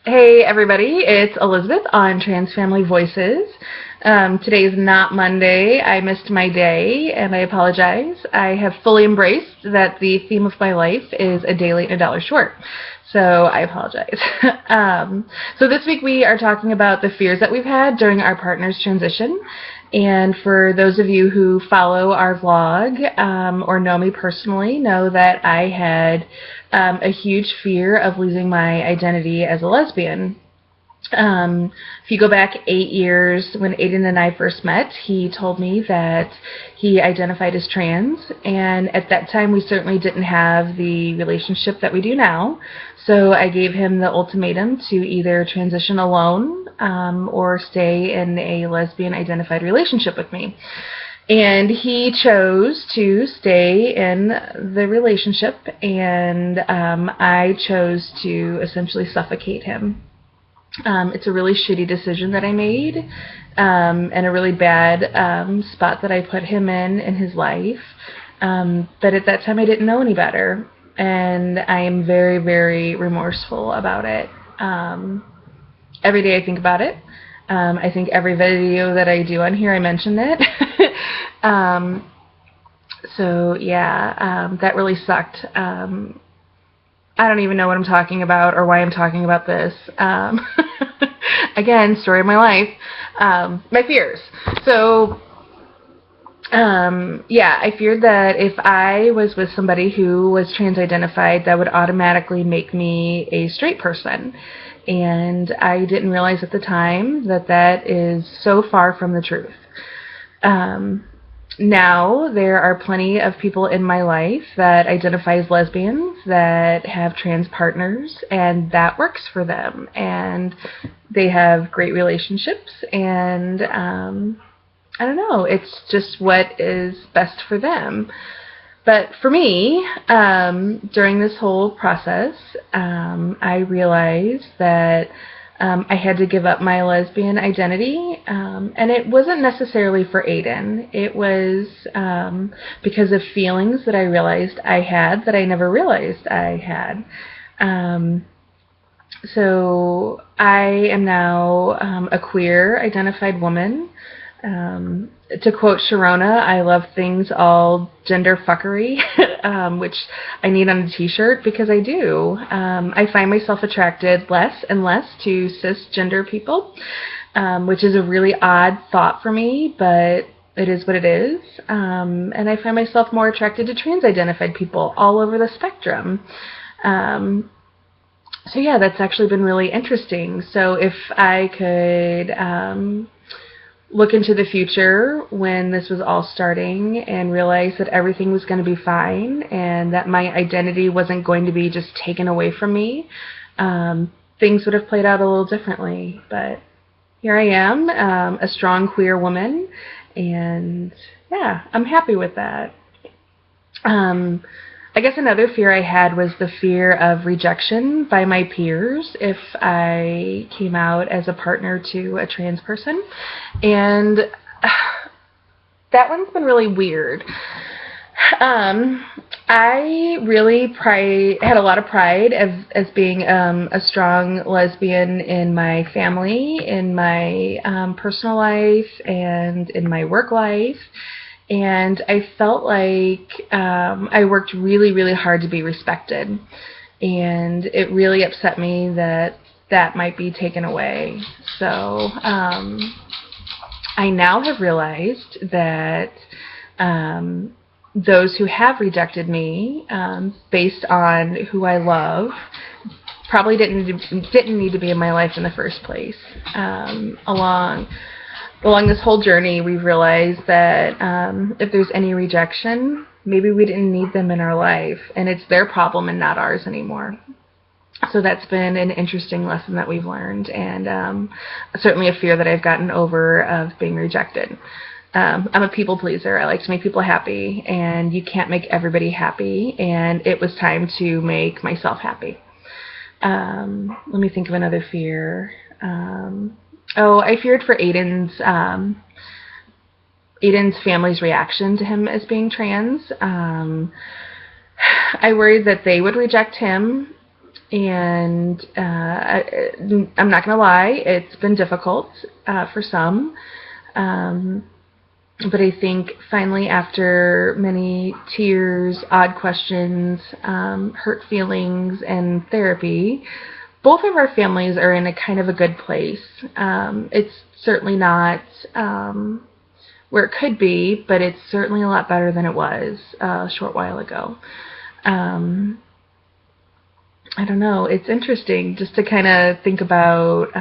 Hey everybody, it's Elizabeth on Trans Family Voices. Today is not Monday. I missed my day and I apologize. I have fully embraced that the theme of my life is a day late and a dollar short. So I apologize. So this week we are talking about the fears that we've had during our partner's transition. And for those of you who follow our vlog or know me personally, know that I had a huge fear of losing my identity as a lesbian. If you go back 8 years when Aiden and I first met, he told me that he identified as trans, and at that time we certainly didn't have the relationship that we do now. So I gave him the ultimatum to either transition alone or stay in a lesbian identified relationship with me. And he chose to stay in the relationship, and I chose to essentially suffocate him. It's a really shitty decision that I made, and a really bad spot that I put him in his life. But at that time I didn't know any better, and I am very, very remorseful about it. Every day I think about it. I think every video that I do on here I mention it. So yeah, that really sucked. I don't even know what I'm talking about or why I'm talking about this. Again, story of my life. My fears. So, yeah, I feared that if I was with somebody who was trans-identified, that would automatically make me a straight person. And I didn't realize at the time that that is so far from the truth. Now, there are plenty of people in my life that identify as lesbians that have trans partners, and that works for them. And they have great relationships, and I don't know, it's just what is best for them. But for me, during this whole process, I realized that I had to give up my lesbian identity, and it wasn't necessarily for Aiden. It was because of feelings that I realized I had that I never realized I had. So I am now a queer identified woman. To quote Sharona, I love things all gender fuckery, which I need on a t-shirt because I do. I find myself attracted less and less to cisgender people, which is a really odd thought for me, but it is what it is. And I find myself more attracted to trans-identified people all over the spectrum. So yeah, that's actually been really interesting. So if I could look into the future when this was all starting and realize that everything was going to be fine and that my identity wasn't going to be just taken away from me, things would have played out a little differently. But here I am, a strong queer woman, and yeah, I'm happy with that. I guess another fear I had was the fear of rejection by my peers if I came out as a partner to a trans person. And that one's been really weird. I really had a lot of pride as being a strong lesbian in my family, in my personal life, and in my work life. And I felt like I worked really, really hard to be respected. And it really upset me that that might be taken away. So I now have realized that those who have rejected me based on who I love probably didn't need to be in my life in the first place. Along this whole journey, we've realized that if there's any rejection, maybe we didn't need them in our life, and it's their problem and not ours anymore. So that's been an interesting lesson that we've learned, and certainly a fear that I've gotten over of being rejected. I'm a people pleaser. I like to make people happy, and you can't make everybody happy, and it was time to make myself happy. Let me think of another fear. Oh, I feared for Aiden's family's reaction to him as being trans. I worried that they would reject him And I'm not going to lie, it's been difficult for some. But I think finally, after many tears, odd questions, hurt feelings, and therapy, both of our families are in a kind of a good place. It's certainly not where it could be, but it's certainly a lot better than it was a short while ago. I don't know. It's interesting just to kind of think about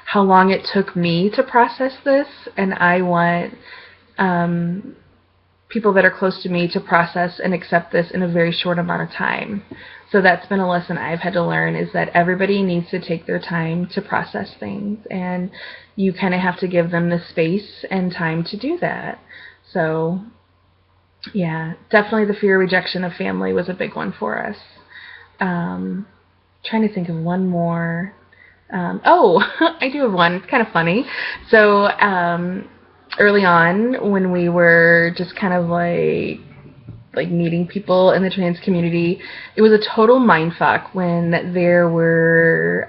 how long it took me to process this, and I want people that are close to me to process and accept this in a very short amount of time. So that's been a lesson I've had to learn, is that everybody needs to take their time to process things, and you kind of have to give them the space and time to do that. So yeah, definitely the fear of rejection of family was a big one for us. Trying to think of one more. I do have one. It's kind of funny. So early on, when we were just kind of like meeting people in the trans community, it was a total mindfuck when there were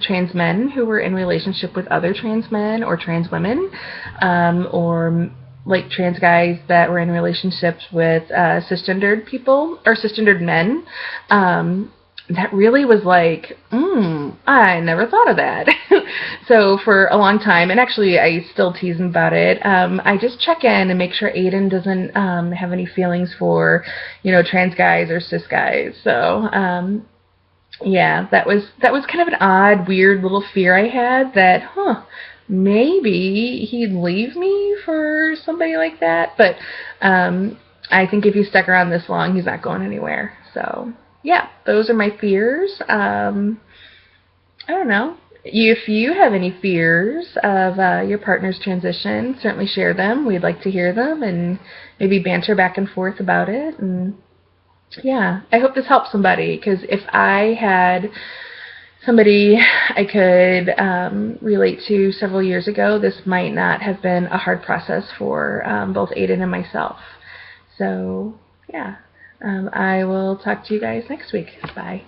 trans men who were in relationship with other trans men or trans women, or like trans guys that were in relationships with cisgendered people or cisgendered men. That really was like, I never thought of that. So for a long time, and actually I still tease him about it, I just check in and make sure Aiden doesn't have any feelings for, trans guys or cis guys. So yeah, that was kind of an odd, weird little fear I had, that, maybe he'd leave me for somebody like that. But I think if he stuck around this long, he's not going anywhere. So yeah, those are my fears. I don't know. If you have any fears of your partner's transition, certainly share them. We'd like to hear them and maybe banter back and forth about it. And yeah, I hope this helps somebody, because if I had somebody I could relate to several years ago, this might not have been a hard process for both Aiden and myself. So yeah. I will talk to you guys next week. Bye.